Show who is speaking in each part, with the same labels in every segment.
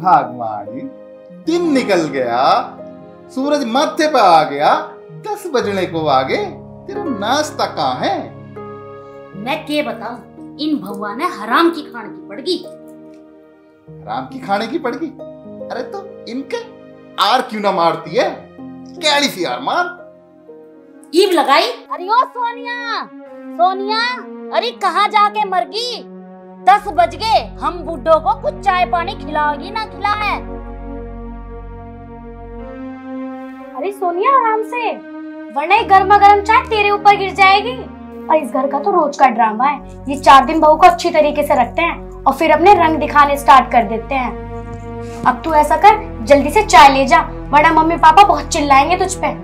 Speaker 1: भागवाड़ी, दिन निकल गया, सूरज माथे पे आ गया, 10 बजने को आगे, तेरा नाश्ता कहाँ है?
Speaker 2: मैं क्या बताऊं, इन भगवान ने हराम की खाने की पड़गी।
Speaker 1: हराम की खाने की पड़गी? अरे तो इनके आर क्यों ना मारती है? कैली सी यार मार।
Speaker 2: ईव लगाई। अरे ओ सोनिया, सोनिया, अरे कहाँ जाके मर गई? 10 बज गए, हम बुड्ढों को कुछ चाय पानी खिलाओगी ना खिलाए?
Speaker 3: अरे सोनिया आराम से, वरना गर्मा गर्म चाय तेरे ऊपर गिर जाएगी। और इस घर का तो रोज का ड्रामा है, ये 4 दिन बहू को अच्छी तरीके से रखते हैं और फिर अपने रंग दिखाने स्टार्ट कर देते हैं। अब तू ऐसा कर, जल्दी से चाय ले जा, वरना मम्मी पापा बहुत चिल्लाएंगे तुझ पे।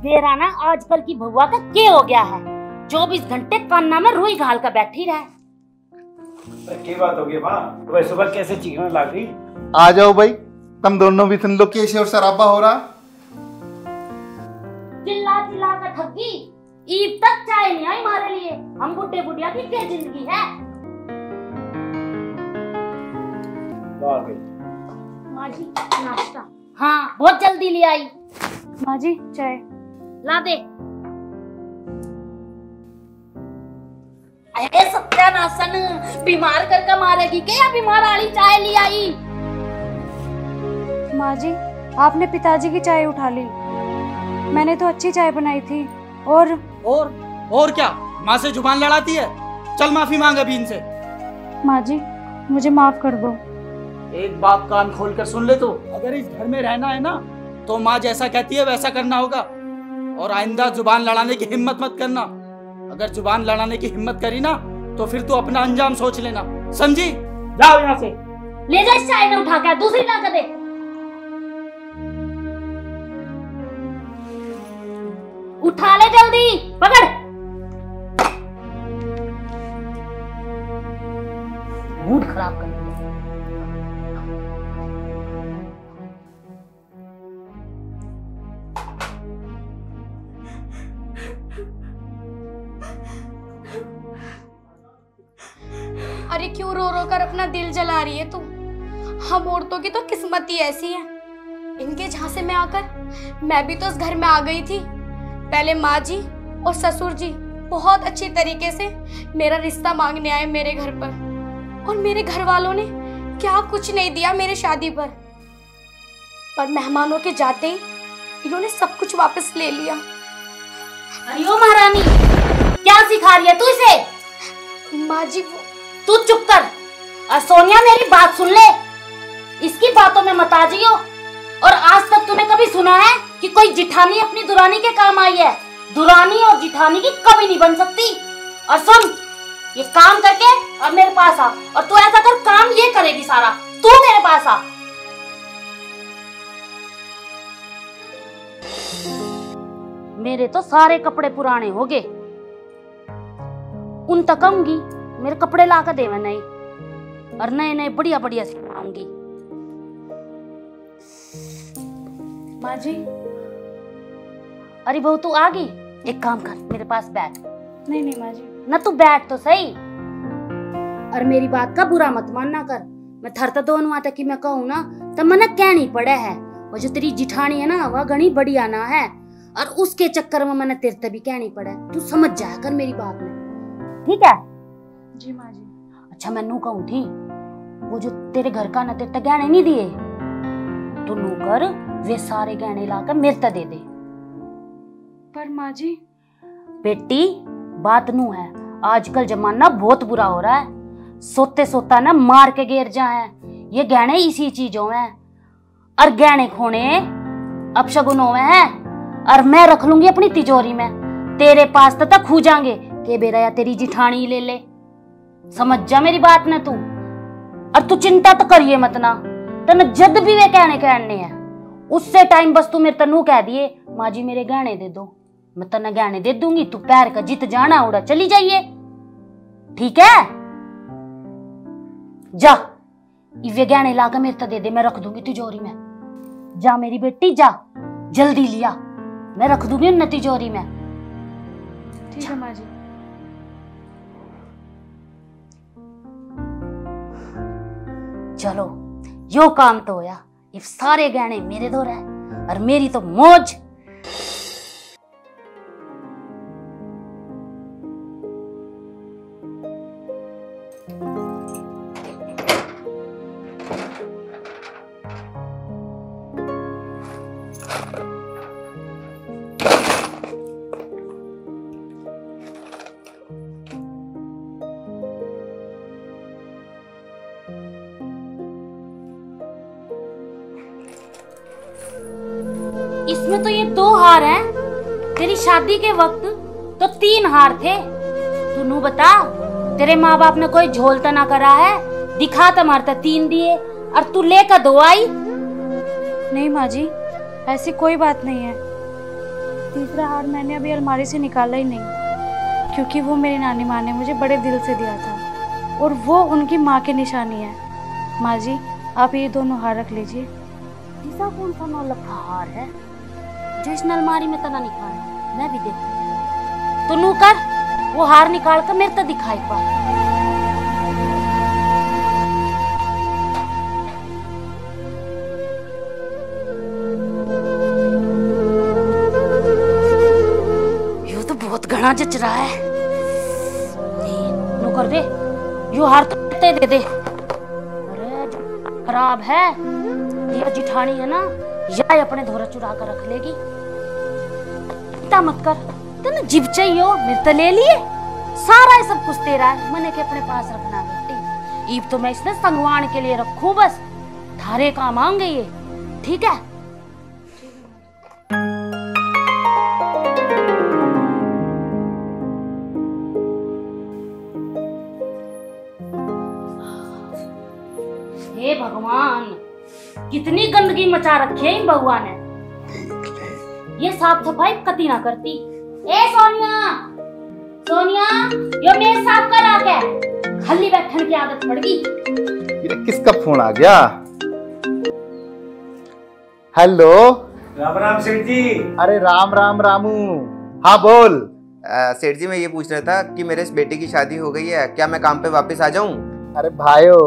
Speaker 2: बेराना आजकल की भगवा का क्या हो गया है? 24 घंटे कान्ना में रुई घाल कर बैठी रहे।
Speaker 4: क्या बात हो गई माँ? सुबह सुबह कैसे चीखने लग गई?
Speaker 1: आ जाओ भाई, तुम दोनों भी सुन लो कैसे और शराबा हो रहा।
Speaker 2: चिल्ला चिल्ला कर थक गई, ईद तक चाय नहीं आई हमारे लिए। हम बुढ़े बुढ़िया की क्या जिंदगी है?
Speaker 3: माँ जी नाश्ता।
Speaker 2: हाँ बहुत जल्दी ले आई।
Speaker 3: माँ जी चाय
Speaker 2: ला दे। अरे सत्यानाशन, बीमार करके मारेगी क्या? बीमार आली चाय ले आई।
Speaker 3: माँ जी आपने पिताजी की चाय उठा ली, मैंने तो अच्छी चाय बनाई थी।
Speaker 5: और क्या माँ से जुबान लड़ाती है? चल माफी मांग अभी इनसे।
Speaker 3: माँ जी मुझे माफ कर दो।
Speaker 5: एक बात कान खोल कर सुन ले, तो अगर इस घर में रहना है ना तो माँ जैसा कहती है वैसा करना होगा। और आइंदा जुबान लड़ाने की हिम्मत मत करना। अगर जुबान लड़ाने की हिम्मत करी ना तो फिर तू अपना अंजाम सोच लेना, समझी? जाओ यहाँ से।
Speaker 2: ले जा इस चाय में उठा कर, दूसरी ला कर दे। उठा ले जल्दी, पकड़। मूड खराब कर दिया।
Speaker 3: अरे क्यों रो रो कर अपना दिल जला रही है तू? हम औरतों की तो किस्मत ही ऐसी है। इनके झांसे में आकर मैं भी तो इस घर में आ गई थी। पहले माँ जी और ससुर जी बहुत अच्छी तरीके से मेरा रिश्ता मांगने आए मेरे घर पर, और मेरे घर वालों ने क्या कुछ नहीं दिया मेरे शादी पर मेहमानों के जाते ही इन्होंने सब कुछ वापस ले लिया।
Speaker 2: अरे ओ महारानी, क्या सिखा रही है तू इसे?
Speaker 3: माँ जी
Speaker 2: तू चुप कर। और सोनिया मेरी बात सुन ले, इसकी बातों में मत आ जाइयो। और आज तक तूने कभी सुना है कि कोई जिठानी अपनी दुरानी के काम आई है? दुरानी और जिठानी की कभी नहीं बन सकती। और सुन, ये काम करके और मेरे पास आ, और तू ऐसा कर, काम ये करेगी सारा। तू मेरे पास आ। मेरे तो सारे कपड़े पुराने हो गए, उन तक आऊंगी, मेरे कपड़े ला कर देवे नए, और नए नए बढ़िया बढ़िया सिलवाऊंगी।
Speaker 3: माँ जी।
Speaker 2: अरे बहू तू आ गई, एक काम कर, मेरे पास बैठ।
Speaker 3: नहीं नहीं माँ जी।
Speaker 2: ना तू बैठ तो सही। और मेरी बात का बुरा मत मानना कर। मैं थर तो दोनों आता कि मैं कहूँ ना तब मन कहनी पड़े है। वो जो तेरी जिठानी है ना वह घनी बढ़िया ना है, और उसके चक्कर में मैंने तेरे तभी कहनी पड़े। तू समझ जाया कर मेरी बात में, ठीक है?
Speaker 3: जी माँ जी।
Speaker 2: अच्छा मैं नू कहूँ थी, वो जो तेरे घर का ना तेरे तक गहने नहीं दिए, तो नू कर वे सारे गहने लाकर मेरे तक दे दे।
Speaker 3: पर माँ जी।
Speaker 2: बेटी बात नू है, आजकल जमाना बहुत बुरा हो रहा है। सोते सोता ना मार के गिर जाए, ये गहने इसी चीजों में, और गहने खोने अपशगुनों में है। और मैं रख लूंगी अपनी तिजोरी में, तेरे पास तक खू जाएंगे के बेरा या तेरी जिठानी ले ले। समझ जा मेरी बात ना तू। और तू चिंता तो करिए मत ना, तन जद भी वे कहने हैं उससे टाइम बस तू मेरे तनु कह दिए माँ जी मेरे गहने दे दो, मैं तने गहने दे दूंगी। तू पैर का जित जाना उड़ा चली जाइए, ठीक है? जा इवे गहने लाकर मेरे तक दे दे, मैं रख दूंगी तिजोरी में। जा मेरी बेटी जा, जल्दी लिया, मैं रख दूंगी उन तिजोरी में।
Speaker 3: ठीक है माँ जी।
Speaker 2: चलो यो काम तो होया, ये सारे गहने मेरे दो रहे और मेरी तो मौज। इसमें तो ये 2 हार हैं। तेरी शादी के वक्त तो 3 हार थे। तू नू बता, तेरे माँ बाप ने कोई झोलता ना करा है? दिखा तो मारता 3 दिए और तू लेकर 2 आई।
Speaker 3: नहीं माँ जी, ऐसी कोई बात नहीं है। तीसरा हार मैंने अभी अलमारी से निकाला ही नहीं, क्योंकि वो मेरी नानी माँ ने मुझे बड़े दिल से दिया था और वो उनकी माँ की निशानी है। माँ जी, आप ये दोनों हार रख लीजिए।
Speaker 2: तीसरा कौन सा नौलखा हार है जो इस अलमारी में तना निकाला? मैं भी देखती। तो नू कर, वो हार निकाल कर मेरे तो दिखाई पा। यो तो बहुत घना जच रहा है। नू कर दे, यो हार तो दे दे। अरे खराब है ये जिठानी है ना, या अपने धोरा चुरा कर रख लेगी। इतना मत कर, तेने जिब चाहिए हो मेरे तो ले लिए। सारा ये सब कुछ तेरा है, मैंने के अपने पास रखना बेटी। ईब तो मैं इसने संगवान के लिए रखूं, बस थारे काम आएंगे ये, ठीक है? हे भगवान, कितनी गंदगी मचा रखी है इन बहुआ ने। ये साफ सफाई कती ना करती। ए सोनिया, सोनिया, यो मेज साफ कर आके। खाली बैठने की आदत पड़ गई।
Speaker 1: ये किसका फोन आ गया? हेलो।
Speaker 4: राम राम सेठ जी।
Speaker 1: अरे राम राम रामू। हाँ बोल।
Speaker 6: सेठ जी, मैं ये पूछ रहा था कि मेरे इस बेटे की शादी हो गई है, क्या मैं काम पे वापस आ जाऊं?
Speaker 1: अरे भाइयों,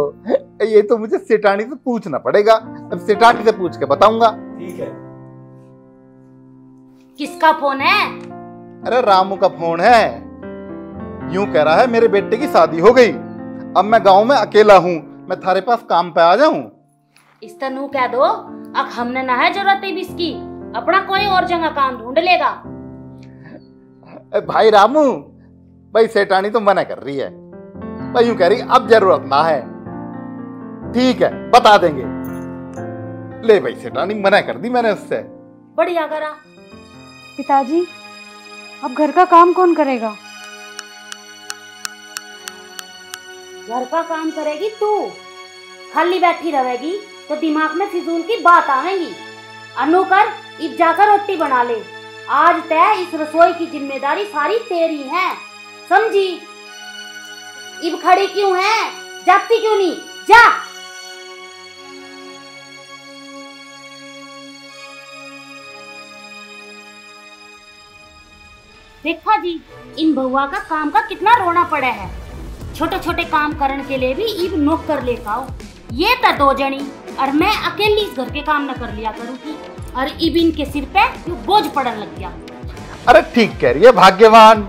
Speaker 1: ये तो मुझे सेठानी से पूछना पड़ेगा। अब सेठानी से पूछ के बताऊंगा।
Speaker 4: ठीक है।
Speaker 2: किसका फोन है?
Speaker 1: अरे रामू का फोन है। यूं कह रहा है मेरे बेटे की शादी हो गई, अब मैं गांव में अकेला हूँ, मैं थारे पास काम पे आ जाऊं।
Speaker 2: इस तनु कह दो, अब हमने ना है जरूरत है इसकी, अपना कोई और जगह काम ढूंढ लेगा।
Speaker 1: भाई रामू, भाई सेठानी तो मना कर रही है, भाई यूं कह रही अब जरूरत ना है। ठीक है, बता देंगे। ले भाई, सेठानी मना कर दी मैंने उससे।
Speaker 2: बढ़िया करा।
Speaker 3: पिताजी, अब घर का काम कौन करेगा?
Speaker 2: घर का काम करेगी तू, खाली बैठी रहेगी तो दिमाग में फिजूल की बात आएगी। अनु कर, इब जाकर रोटी बना ले। आज तय इस रसोई की जिम्मेदारी सारी तेरी है, समझी? इब खड़ी क्यों है? जाती क्यों नहीं? जा। देखा जी, इन बहुआ का काम का कितना रोना पड़ा है। छोटे छोटे काम करने के लिए भी इब नौकर लेकर आओ। ये तो 2 जनी और मैं अकेली इस घर के काम न कर लिया करूँगी, और इब इनके सिर पे बोझ पड़ने लग गया।
Speaker 1: अरे ठीक कह रही है भाग्यवान।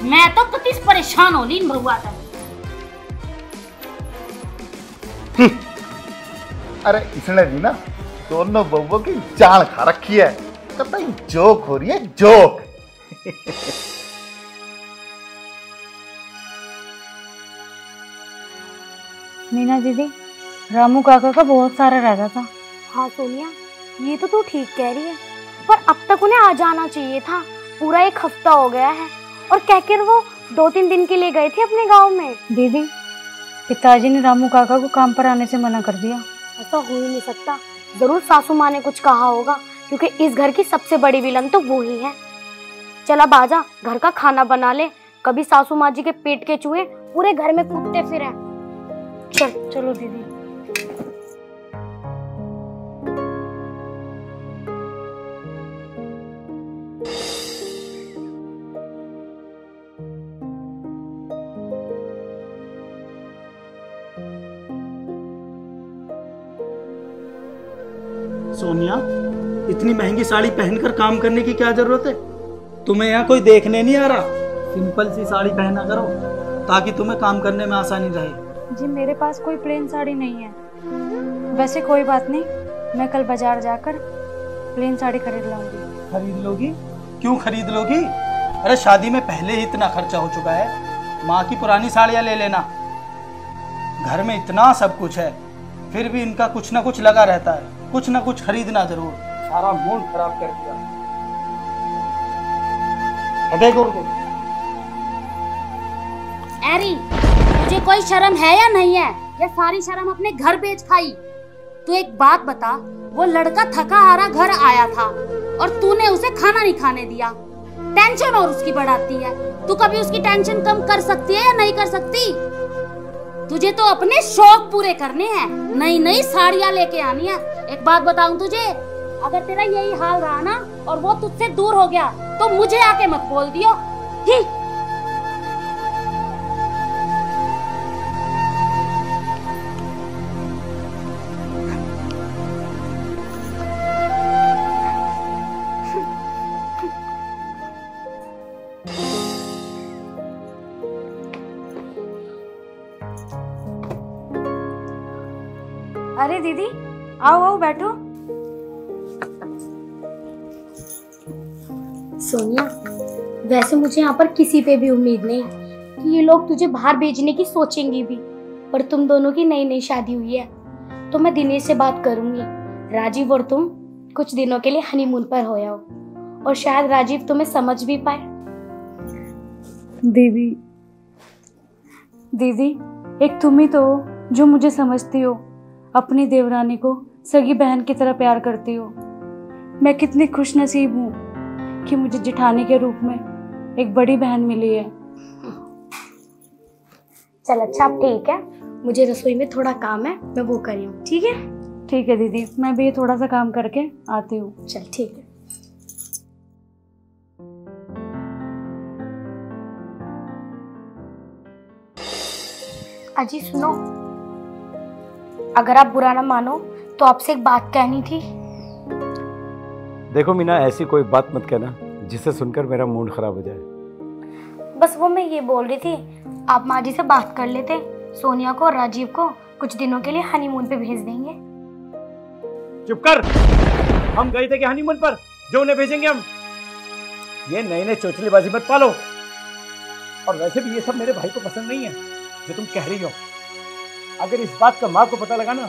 Speaker 2: मैं तो किस परेशान हो ली इन बहुआ तक।
Speaker 1: अरे इसने भी ना दोनों बहुओं की जान खा रखी है। कतई जोक हो रही है, जोक।
Speaker 3: मीना दीदी, रामू काका का बहुत सारा रहता था।
Speaker 7: हाँ सोनिया, ये तो तू ठीक कह रही है, पर अब तक उन्हें आ जाना चाहिए था। पूरा 1 हफ्ता हो गया है और कहकर वो 2-3 दिन के लिए गए थे अपने गांव में।
Speaker 3: दीदी, पिताजी ने रामू काका को काम पर आने से मना कर दिया।
Speaker 7: ऐसा हो ही नहीं सकता, जरूर सासू माँ ने कुछ कहा होगा, क्योंकि इस घर की सबसे बड़ी विलन तो वो ही है। चल अब आजा, घर का खाना बना ले, कभी सासू माँ जी के पेट के चूहे पूरे घर में कूदते फिरे।
Speaker 3: चलो दीदी।
Speaker 5: सोनिया, इतनी महंगी साड़ी पहनकर काम करने की क्या जरूरत है? तुम्हें यहाँ कोई देखने नहीं आ रहा। सिंपल सी साड़ी पहना करो ताकि तुम्हें काम करने में आसानी रहे।
Speaker 8: जी मेरे पास कोई प्लेन साड़ी नहीं है। वैसे कोई बात नहीं, मैं कल बाजार जाकर प्लेन साड़ी खरीद लाऊंगी।
Speaker 5: खरीद लोगी? क्यों खरीद लोगी? अरे शादी में पहले ही इतना खर्चा हो चुका है। माँ की पुरानी साड़ियाँ ले लेना। घर में इतना सब कुछ है, फिर भी इनका कुछ ना कुछ लगा रहता है। कुछ ना कुछ खरीदना जरूर। सारा मूड खराब कर दिया।
Speaker 2: एरी, तुझे कोई शर्म है या नहीं है? या सारी शर्म अपने घर बेच खाई? तू एक बात बता, वो लड़का थका हारा घर आया था और तूने उसे खाना नहीं खाने दिया। टेंशन और उसकी बढ़ाती है। तू कभी उसकी टेंशन कम कर सकती है या नहीं कर सकती? तुझे तो अपने शौक पूरे करने हैं, नई नई साड़ियाँ लेके आनी है। एक बात बताऊं तुझे, अगर तेरा यही हाल रहा ना और वो तुझसे दूर हो गया तो मुझे आके मत बोल दियो।
Speaker 8: अरे दीदी, आओ आओ बैठो।
Speaker 7: सोनिया, वैसे मुझे यहाँ पर किसी पे भी उम्मीद नहीं कि ये लोग तुझे बाहर भेजने की सोचेंगे भी, पर तुम दोनों की नई नई शादी हुई है तो मैं दिनेश से बात करूंगी। राजीव और तुम कुछ दिनों के लिए हनीमून पर हो आओ और शायद राजीव तुम्हें समझ भी पाए।
Speaker 8: दीदी, एक तुम ही तो हो जो मुझे समझती हो, अपनी देवरानी को सगी बहन की तरह प्यार करती हो। मैं कितनी खुश नसीब हूँ कि मुझे जेठानी के रूप में एक बड़ी बहन मिली है।
Speaker 7: चल अच्छा, अब ठीक है, मुझे रसोई में थोड़ा काम है, मैं वो कर रही हूँ। ठीक है?
Speaker 8: ठीक है दीदी, मैं भी थोड़ा सा काम करके आती हूँ।
Speaker 7: चल ठीक है। अजी सुनो, अगर आप बुरा ना मानो तो आपसे एक बात कहनी थी।
Speaker 4: देखो मीना, ऐसी कोई बात मत कहना जिससे सुनकर मेरा मूड खराब हो जाए।
Speaker 7: बस वो मैं ये बोल रही थी, आप माँ जी से बात कर लेते, सोनिया को और राजीव को कुछ दिनों के लिए हनीमून पे भेज देंगे।
Speaker 4: चुप कर, हम गए थे कि हनीमून पर जो उन्हें भेजेंगे हम। ये नए नए चोचलेबाजी मत पालो। और वैसे भी ये सब मेरे भाई को पसंद नहीं है जो तुम कह रही हो। अगर इस बात का माँ को पता लगा ना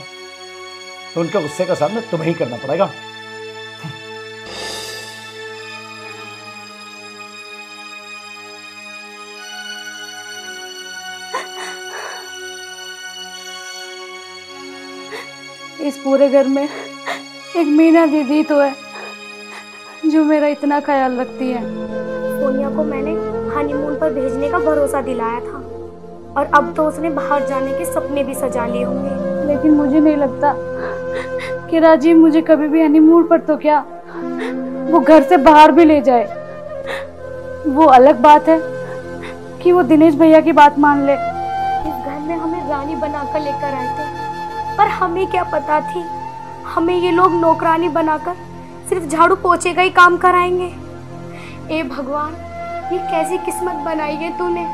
Speaker 4: तो उनके गुस्से का सामना तुम्हें ही करना पड़ेगा।
Speaker 8: इस पूरे घर में एक मीना दीदी तो है जो मेरा इतना ख्याल रखती है।
Speaker 7: सोनिया को मैंने हनीमून पर भेजने का भरोसा दिलाया था और अब तो उसने बाहर जाने के सपने भी सजा लिए होंगे।
Speaker 8: लेकिन मुझे नहीं लगता कि राजीव मुझे कभी भी हनीमून पर तो क्या, वो घर से बाहर भी ले जाए। वो अलग बात है कि वो दिनेश भैया की बात मान ले।
Speaker 7: इस घर में हमें रानी बनाकर लेकर आए थे, पर हमें क्या पता थी हमें ये लोग नौकरानी बनाकर सिर्फ झाड़ू पोछे का ही काम कराएंगे। ए भगवान, ये कैसी किस्मत बनाई है तूने।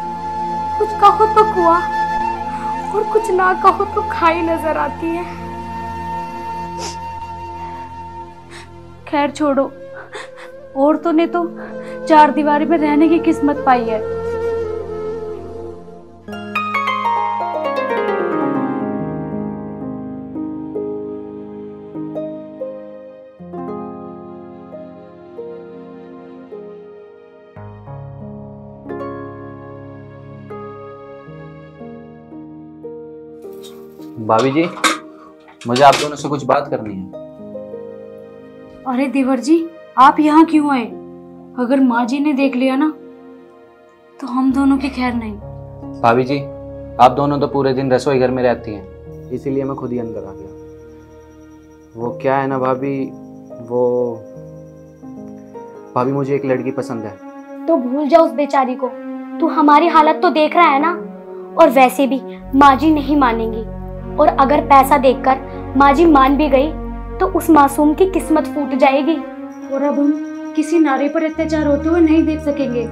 Speaker 7: कुछ कहो तो कुआ और कुछ ना कहो तो खाई नजर आती है।
Speaker 8: खैर छोड़ो, औरतों ने तो चार दीवारी में रहने की किस्मत पाई है।
Speaker 9: भाभी जी, मुझे आप दोनों से कुछ बात करनी है।
Speaker 8: अरे देवर जी, आप यहाँ क्यों आए? अगर माँ जी ने देख लिया ना तो हम दोनों की खैर नहीं।
Speaker 9: भाभी जी, आप दोनों तो पूरे दिन रसोई घर में रहती हैं, इसीलिए मैं खुद ही अंदर आ गया। वो क्या है ना भाभी, भाभी मुझे एक लड़की पसंद है।
Speaker 7: तो भूल जा उस बेचारी को। तू हमारी हालत तो देख रहा है ना, और वैसे भी माँ जी नहीं मानेंगी, और अगर पैसा देखकर माँ जी मान भी गई तो उस मासूम की किस्मत फूट जाएगी।
Speaker 8: और अब हम किसी नारी पर अत्याचार होते हुए नहीं देख सकेंगे,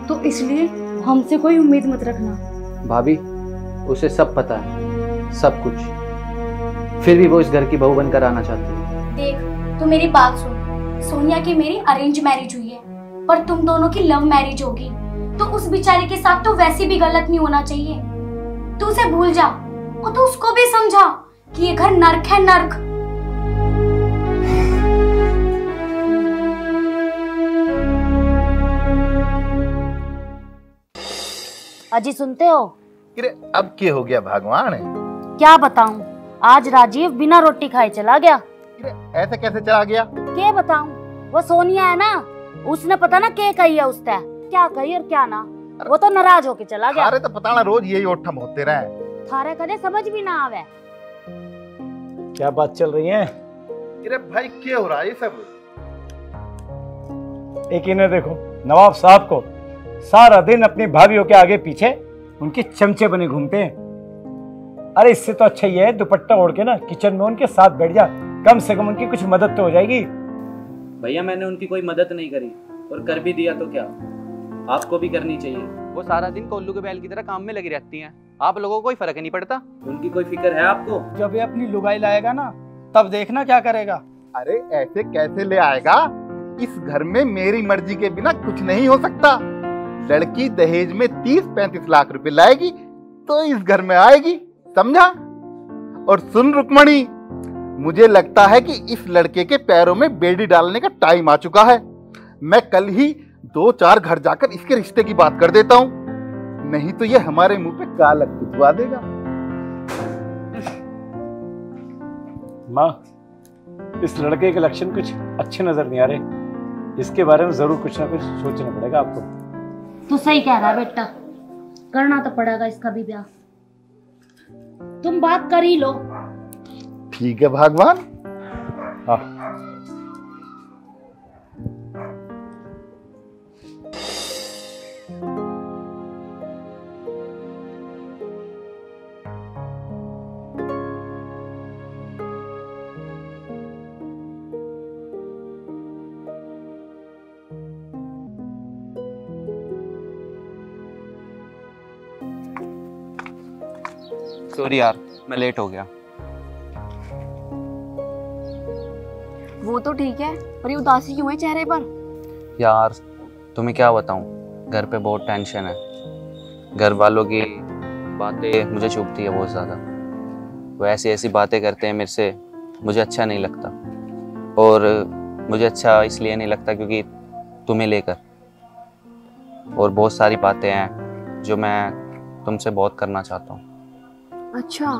Speaker 8: तो इसलिए हमसे कोई उम्मीद मत रखना।
Speaker 9: भाभी, उसे सब पता है, सब कुछ, फिर भी वो इस घर की बहू बनकर आना चाहती है।
Speaker 3: देख, तू मेरी बात सुन। सोनिया की मेरी अरेंज मैरिज हुई है, पर तुम दोनों की लव मैरिज होगी, तो उस बेचारे के साथ तो वैसे भी गलत नहीं होना चाहिए। तू उसे भूल जा और तू उसको भी समझा कि ये घर नर्क है, नर्क।
Speaker 2: अजी सुनते हो?
Speaker 1: अरे अब क्या हो गया भगवान?
Speaker 2: क्या बताऊं, आज राजीव बिना रोटी खाए चला गया।
Speaker 1: अरे ऐसे कैसे चला गया?
Speaker 2: क्या बताऊं, वो सोनिया है ना, उसने पता ना क्या कही है उसने, क्या कही और क्या ना, वो तो नाराज होके चला गया।
Speaker 1: अरे तो पता ना रोज यही ओठम होते रहे।
Speaker 2: थारे कदे समझ भी ना आवे।
Speaker 4: क्या बात चल रही है?
Speaker 1: अरे भाई क्या हो रहा है ये सब?
Speaker 4: एक इन्हें देखो, नवाब साहब को सारा दिन अपनी भाभीयों के आगे पीछे उनके चमचे बने घूमते हैं। अरे इससे तो अच्छा ये है दुपट्टा ओढ़ के ना किचन में उनके साथ बैठ जा, कम से कम उनकी कुछ मदद तो हो जाएगी।
Speaker 9: भैया, मैंने उनकी कोई मदद नहीं करी, और कर भी दिया तो क्या, आपको भी करनी चाहिए। वो सारा दिन कोल्लू के बैल की तरह काम में लगी रहती हैं, आप लोगों को कोई फर्क ही नहीं पड़ता। उनकी कोई फिक्र है आपको?
Speaker 5: जब ये अपनी लुगाई लाएगा ना, तब देखना क्या करेगा।
Speaker 1: अरे ऐसे कैसे ले आएगा? इस घर में मेरी मर्जी के बिना कुछ नहीं हो सकता। लड़की दहेज में 30-35 लाख रुपए लाएगी तो इस घर में आएगी, समझा? और सुन रुक्मणी, मुझे लगता है कि इस लड़के के पैरों में बेड़ी डालने का टाइम आ चुका है। मैं कल ही 2-4 घर जाकर इसके रिश्ते की बात कर देता हूँ, नहीं तो ये हमारे मुंह पे कालक कुचवा देगा।
Speaker 4: माँ, इस लड़के के लक्षण कुछ अच्छे नजर नहीं आ रहे, इसके बारे में जरूर कुछ ना कुछ सोचना पड़ेगा आपको।
Speaker 2: तू सही कह रहा बेटा, करना तो पड़ेगा इसका भी ब्याह। तुम बात कर ही लो।
Speaker 1: ठीक है भगवान।
Speaker 4: हाँ,
Speaker 9: सॉरी यार, मैं लेट हो गया।
Speaker 10: वो तो ठीक है, पर ये उदासी क्यों है चेहरे पर?
Speaker 9: यार तुम्हें क्या बताऊं, घर पे बहुत टेंशन है। घर वालों की बातें मुझे चुभती है बहुत ज़्यादा। वो ऐसी ऐसी बातें करते हैं मेरे से, मुझे अच्छा नहीं लगता। और मुझे अच्छा इसलिए नहीं लगता क्योंकि तुम्हें लेकर, और बहुत सारी बातें हैं जो मैं तुमसे बहुत करना चाहता हूँ।
Speaker 10: अच्छा।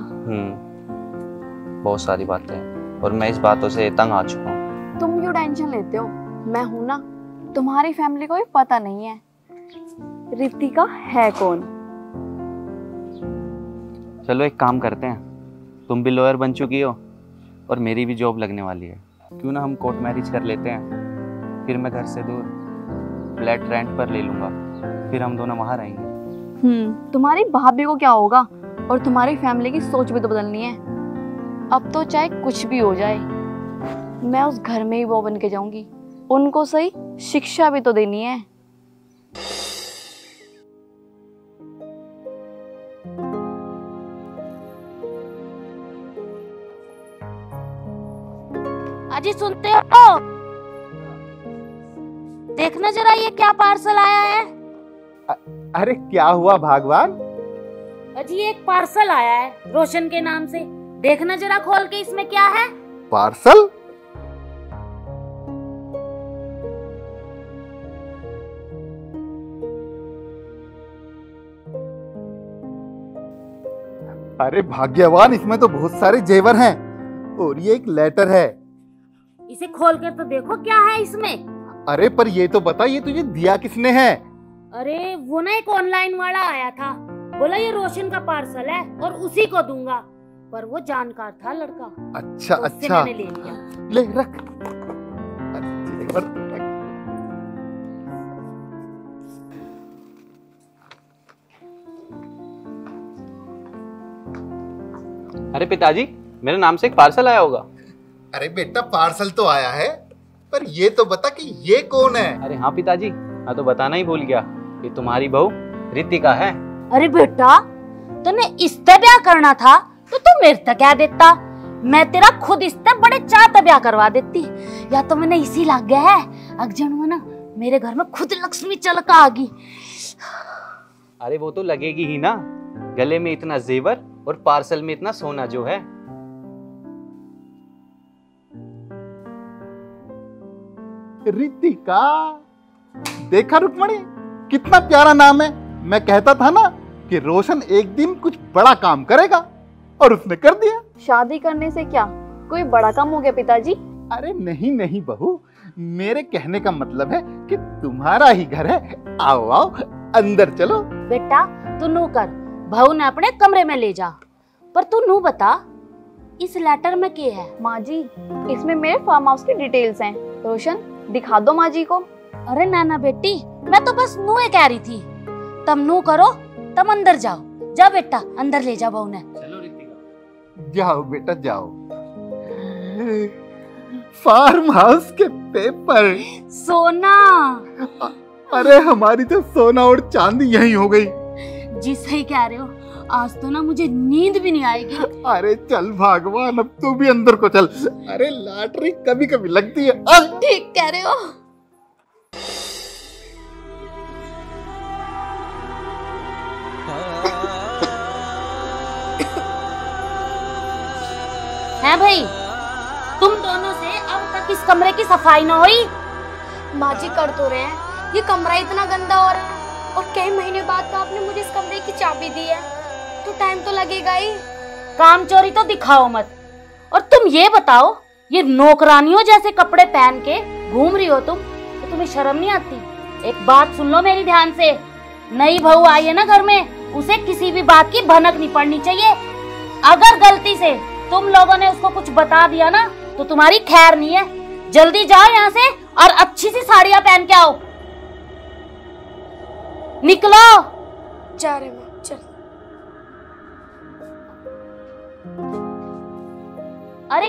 Speaker 9: बहुत सारी बातें हैं और मैं इस बातों से तंग आ चुका हूँ।
Speaker 10: तुम क्यों टेंशन लेते हो? मैं हूं ना। तुम्हारी फैमिली को भी पता नहीं है रितिका है कौन।
Speaker 9: चलो एक काम करते हैं, तुम भी लॉयर बन चुकी हो और मेरी भी जॉब लगने वाली है, क्यों ना हम कोर्ट मैरिज कर लेते हैं। फिर मैं घर से दूर फ्लैट रेंट पर ले लूँगा, फिर हम दोनों वहाँ रहेंगे।
Speaker 10: तुम्हारी भाभी को क्या होगा, और तुम्हारी फैमिली की सोच भी तो बदलनी है। अब तो चाहे कुछ भी हो जाए, मैं उस घर में ही बहू बन के जाऊंगी। उनको सही शिक्षा भी तो देनी है।
Speaker 2: अजी सुनते हो? देखना जरा ये क्या पार्सल आया है।
Speaker 1: अरे क्या हुआ भगवान?
Speaker 2: अजी एक पार्सल आया है रोशन के नाम से, देखना जरा खोल के इसमें क्या है।
Speaker 1: पार्सल? अरे भाग्यवान, इसमें तो बहुत सारे जेवर हैं और ये एक लेटर है।
Speaker 2: इसे खोल कर तो देखो क्या है इसमें।
Speaker 1: अरे पर ये तो बता, ये तुझे दिया किसने है?
Speaker 2: अरे वो ना एक ऑनलाइन वाला आया था, बोला ये रोशन का पार्सल है और उसी को दूंगा, पर वो जानकार था लड़का।
Speaker 1: अच्छा
Speaker 2: तो
Speaker 1: अच्छा,
Speaker 2: मैंने ले लिया।
Speaker 1: ले रख।
Speaker 9: अरे पिताजी, मेरे नाम से एक पार्सल आया होगा।
Speaker 1: अरे बेटा पार्सल तो आया है, पर ये तो बता कि ये कौन है?
Speaker 9: अरे हाँ पिताजी, मैं तो बताना ही भूल गया, ये तुम्हारी बहू रितिका है।
Speaker 2: अरे बेटा, तूने इससे ब्याह करना था तो तू मेरे तक क्या देता, मैं तेरा खुद इससे बड़े चाहता ब्याह करवा देती। या तो मैंने इसी लाग गया है, अगजन ना मेरे घर में खुद लक्ष्मी चलका आ गई।
Speaker 9: अरे वो तो लगेगी ही ना, गले में इतना जेवर और पार्सल में इतना सोना जो है।
Speaker 1: रितिका, देखा रुक्मणी, कितना प्यारा नाम है। मैं कहता था ना कि रोशन एक दिन कुछ बड़ा काम करेगा, और उसने कर दिया।
Speaker 10: शादी करने से क्या कोई बड़ा काम हो गया पिताजी?
Speaker 1: अरे नहीं नहीं बहू, मेरे कहने का मतलब है कि तुम्हारा ही घर है। आओ आओ, अंदर चलो।
Speaker 2: बेटा तू नू कर, बहू ने अपने कमरे में ले जा। पर तू नू बता, इस लेटर में क्या है?
Speaker 10: माँ जी, इसमें मेरे फार्म हाउस की डिटेल्स हैं। रोशन दिखा दो माँ जी को।
Speaker 2: अरे नाना बेटी, मैं तो बस नू कह रही थी। तब नू करो, तब अंदर जाओ। जा बेटा, अंदर ले जा बहू ने।
Speaker 9: चलो रितिका।
Speaker 1: जाओ बेटा जाओ। फार्म हाउस के पेपर।
Speaker 2: सोना।
Speaker 1: अरे हमारी तो सोना और चांदी यही हो गई।
Speaker 2: जी सही कह रहे हो, आज तो ना मुझे नींद भी नहीं आएगी।
Speaker 1: अरे चल भगवान, अब तू भी अंदर को चल। अरे लॉटरी कभी कभी लगती है।
Speaker 2: ठीक कह रहे हो। है भाई, तुम दोनों से अब तक इस कमरे की सफाई न हुई?
Speaker 3: माँ जी कर तो रहे हैं, ये कमरा इतना गंदा हो रहा है, और कई महीने बाद तो आपने मुझे इस कमरे की चाबी दी है, तो टाइम तो लगेगा ही।
Speaker 2: काम चोरी तो दिखाओ मत। और तुम ये बताओ, ये नौकरानियों जैसे कपड़े पहन के घूम रही हो तुम, तो तुम्हें शर्म नहीं आती? एक बात सुन लो मेरी ध्यान से, नई बहू आई है ना घर में, उसे किसी भी बात की भनक नहीं पड़नी चाहिए। अगर गलती से तुम लोगों ने उसको कुछ बता दिया ना, तो तुम्हारी खैर नहीं है। जल्दी जाओ यहाँ से और अच्छी सी साड़ियाँ पहन के आओ। निकलो।
Speaker 3: जा रहे माँ, चल।
Speaker 2: अरे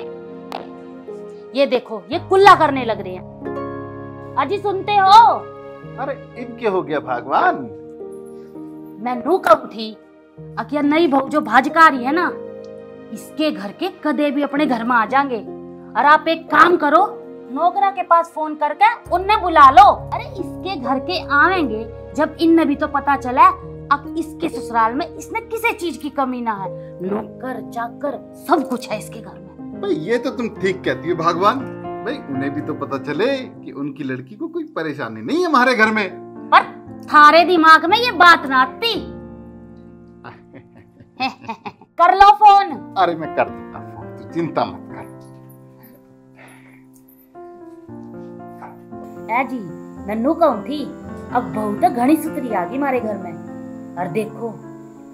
Speaker 2: ये देखो, ये कुल्ला करने लग रहे हैं। अजी सुनते हो?
Speaker 1: अरे इनके हो गया भगवान।
Speaker 2: मैं नू कब थी, अकिया नई बहू जो भाजकारी है ना, इसके घर के कदे भी अपने घर में आ जाएंगे। और आप एक काम करो, नौकरा के पास फोन करके उन्हें बुला लो। अरे इसके घर के आएंगे जब इन्हें भी तो पता चला अब इसके ससुराल में इसने किसी चीज की कमी ना है। नौकर चाकर सब कुछ है इसके घर में।
Speaker 1: भाई ये तो तुम ठीक कहती हो भगवान। भाई उन्हें भी तो पता चले कि उनकी लड़की को कोई परेशानी नहीं है हमारे घर में।
Speaker 2: पर थारे दिमाग में ये बात ना आती। कर लो फोन।
Speaker 1: अरे मैं कर देता फोन, तू चिंता मत कर।
Speaker 2: ए जी, नन्नू कहूं थी, अब बहू तो घनी सुतरी आ गई हमारे घर में। और देखो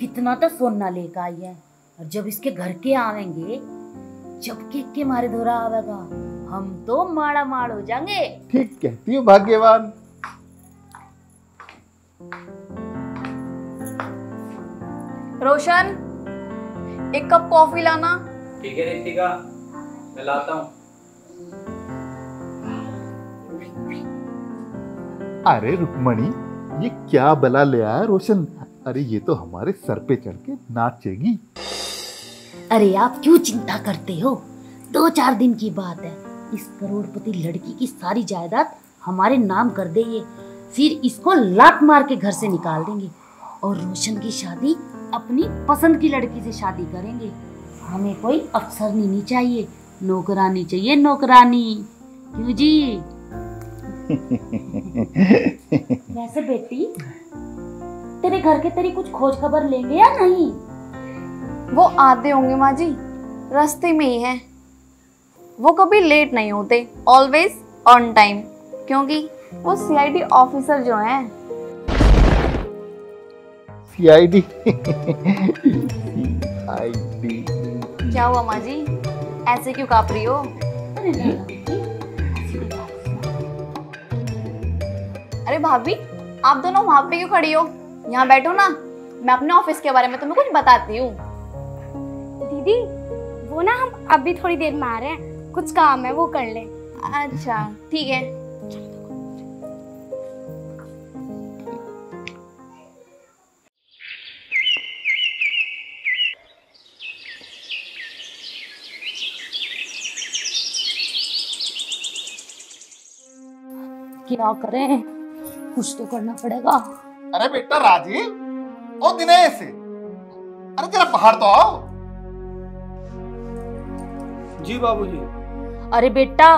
Speaker 2: कितना तो सोना लेकर आई है। और जब इसके घर के आवेंगे, जब के मारे धोरा आवेगा, हम तो माड़ा माड़ हो जाएंगे।
Speaker 1: ठीक कहती हो भाग्यवान।
Speaker 10: रोशन, एक कप कॉफी लाना।
Speaker 9: ठीक है रितिका, मैं लाता हूँ।
Speaker 1: अरे रुक्मणी, ये क्या बला ले आया रोशन? अरे ये तो हमारे सर पे चढ़ के नाचेगी।
Speaker 2: अरे आप क्यों चिंता करते हो? 2-4 दिन की बात है। इस करोड़पति लड़की की सारी जायदाद हमारे नाम कर देंगे, फिर इसको लात मार के घर से निकाल देंगे, और रोशन की शादी अपनी पसंद की लड़की से शादी करेंगे। हमें कोई अफसरनी नहीं चाहिए, नौकरानी चाहिए, नौकरानी। क्यों जी? वैसे बेटी, तेरे घर के तेरी कुछ खोज खबर लेंगे या नहीं?
Speaker 10: वो आते होंगे माँ जी, रास्ते में ही है। वो कभी लेट नहीं होते, ऑलवेज ऑन टाइम, क्योंकि वो सीआईडी ऑफिसर जो हैं।
Speaker 1: सीआईडी?
Speaker 10: क्या हुआ माँ जी, ऐसे क्यों काँप रही हो? अरे भाभी, आप दोनों वहां पे क्यों खड़ी हो? यहाँ बैठो ना, मैं अपने ऑफिस के बारे में तुम्हें कुछ बताती हूँ।
Speaker 7: दीदी, वो ना हम अभी थोड़ी देर में आ रहे हैं,
Speaker 3: कुछ काम है वो कर ले।
Speaker 10: अच्छा ठीक है।
Speaker 2: क्या करें, कुछ तो करना पड़ेगा।
Speaker 1: अरे बेटा राजीव, ओ दिनेश, अरे जरा बाहर तो आओ।
Speaker 5: जी बाबूजी।
Speaker 2: अरे बेटा,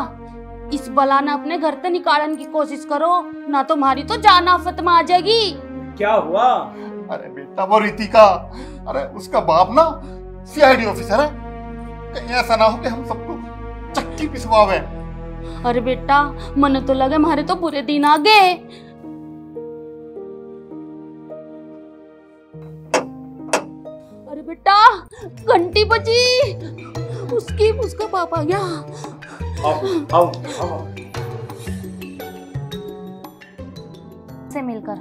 Speaker 2: इस बला ने अपने घर से निकालने की कोशिश करो, ना तुम्हारी तो जान आफत में आ जाएगी।
Speaker 4: क्या हुआ?
Speaker 1: अरे बेटा वो रितिका, अरे उसका बाप ना सीआईडी ऑफिसर है, कहीं ऐसा ना हो कि हम सबको चक्की पिसवावे।
Speaker 2: अरे बेटा, मन तो लगे हमारे तो बुरे दिन आ गए। अरे बेटा, घंटी बजी, उसका बाप आ गया।
Speaker 4: आओ।
Speaker 2: से मिलकर,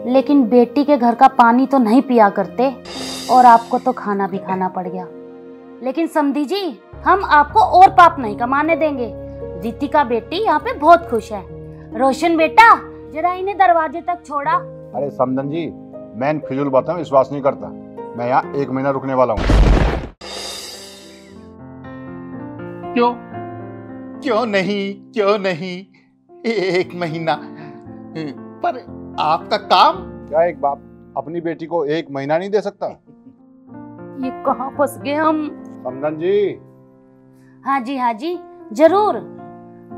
Speaker 2: लेकिन बेटी के घर का पानी तो नहीं पिया करते और आपको तो खाना भी खाना पड़ गया। लेकिन समधी जी, हम आपको और पाप नहीं कमाने देंगे। रितिका बेटी यहाँ पे बहुत खुश है। रोशन बेटा, जरा इन्हें दरवाजे तक छोड़ा।
Speaker 11: अरे समधन जी, मैं इन फिजूल बातों में विश्वास नहीं करता। मैं यहाँ 1 महीना रुकने वाला हूँ।
Speaker 1: क्यों नहीं 1 महीना? पर आपका काम?
Speaker 11: क्या एक बाप अपनी बेटी को 1 महीना नहीं दे सकता?
Speaker 2: ये कहाँ फंस गए हम?
Speaker 11: समधन जी।
Speaker 2: हाँ जी, जरूर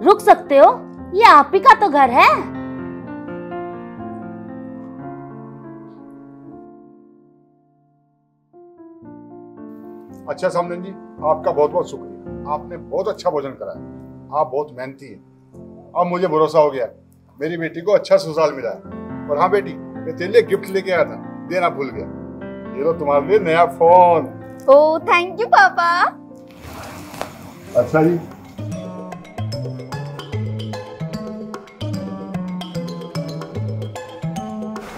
Speaker 2: रुक सकते हो, ये आप ही का तो घर है।
Speaker 11: अच्छा समधन जी, आपका बहुत बहुत शुक्रिया। आपने बहुत अच्छा भोजन कराया। आप बहुत मेहनती हैं। अब मुझे भरोसा हो गया, मेरी बेटी को अच्छा ससुराल मिला है। और हाँ बेटी, मैं तेरे लिए गिफ्ट लेके आया था, देना भूल गया। ये लो तुम्हारे लिए नया फोन।
Speaker 10: ओह थैंक यू पापा।
Speaker 11: अच्छा जी।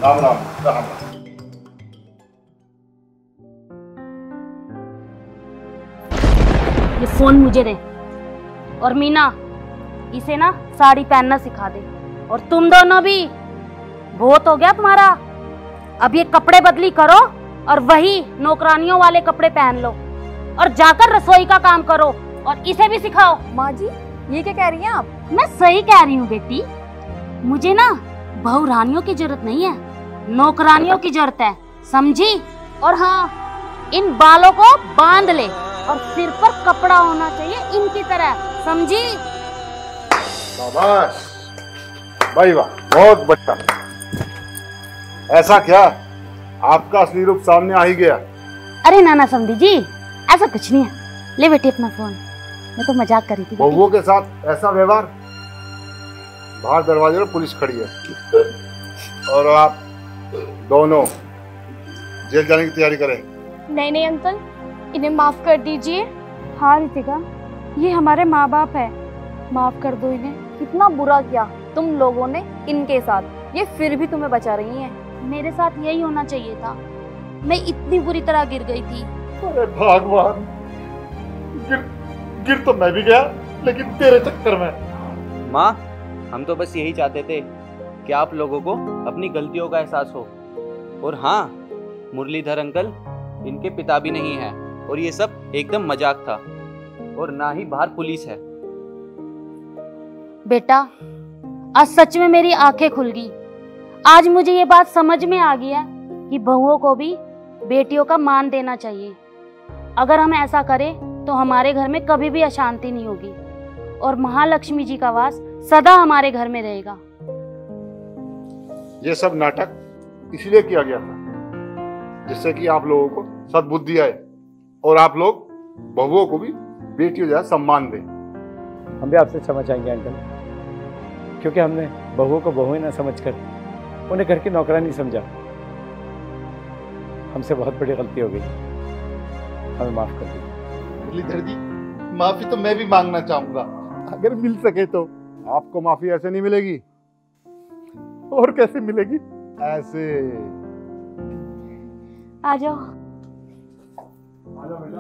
Speaker 11: राम राम।
Speaker 2: ये फोन मुझे दे, और मीना, इसे ना साड़ी पहनना सिखा दे। और तुम दोनों भी, बहुत हो गया तुम्हारा। अब ये कपड़े बदली करो और वही नौकरानियों वाले कपड़े पहन लो और जाकर रसोई का काम करो, और इसे भी सिखाओ।
Speaker 10: माँ जी, ये क्या कह रही हैं आप?
Speaker 2: मैं सही कह रही हूँ बेटी, मुझे ना बहू रानियों की जरूरत नहीं है, नौकरानियों की जरूरत है, समझी? और हाँ, इन बालों को बांध ले और सिर पर कपड़ा होना चाहिए इनकी तरह, समझी?
Speaker 11: शाबाश भाई, वाह, बहुत बढ़िया। ऐसा क्या, आपका असली रूप सामने आ ही गया?
Speaker 2: अरे ना समधी जी, ऐसा कुछ नहीं है। ले बेटी अपना फोन, मैं तो मजाक कर रही थी।
Speaker 11: बहुओं के साथ ऐसा व्यवहार? बाहर दरवाजे पर पुलिस खड़ी है और आप दोनों जेल जाने की तैयारी करें।
Speaker 3: नहीं अंकल, इन्हें माफ कर दीजिए।
Speaker 8: हाँ रितिका, ये हमारे माँ बाप है, माफ कर दो इन्हें।
Speaker 10: कितना बुरा किया तुम लोगों ने इनके साथ, ये फिर भी तुम्हें बचा रही हैं।
Speaker 2: मेरे साथ यही होना चाहिए था, मैं इतनी बुरी तरह गिर गई थी।
Speaker 11: अरे भगवान, गिर तो मैं भी गया, लेकिन तेरे चक्कर में।
Speaker 9: माँ, हम तो बस यही चाहते थे कि आप लोगों को अपनी गलतियों का एहसास हो। और हाँ, मुरलीधर अंकल इनके पिता भी नहीं है, और ये सब एकदम मजाक था, और ना ही बाहर पुलिस है।
Speaker 2: बेटा, आज सच में मेरी आंखें खुल गई। आज मुझे ये बात समझ में आ गई है कि बहुओं को भी बेटियों का मान देना चाहिए। अगर हम ऐसा करें तो हमारे घर में कभी भी अशांति नहीं होगी, और महालक्ष्मी जी का वास सदा हमारे घर में रहेगा।
Speaker 11: ये सब नाटक इसलिए किया गया था जिससे कि आप लोगों को सद्बुद्धि आए और आप लोग बहुओं को भी बेटियों जैसा सम्मान दें।
Speaker 4: हम भी आपसे क्षमा चाहेंगे अंकल, क्योंकि हमने बहुओं को बहुएं ना समझकर उन्हें घर की नौकरानी समझा। हमसे बहुत बड़ी गलती हो गई, हमें माफ कर दीजिए।
Speaker 1: मुरलीधर जी, माफी तो मैं भी मांगना चाहूंगा, अगर मिल सके तो।
Speaker 11: आपको माफी ऐसे नहीं मिलेगी।
Speaker 1: और कैसे मिलेगी?
Speaker 11: ऐसे।
Speaker 2: आ जाओ।
Speaker 11: आ जाओ बेटा।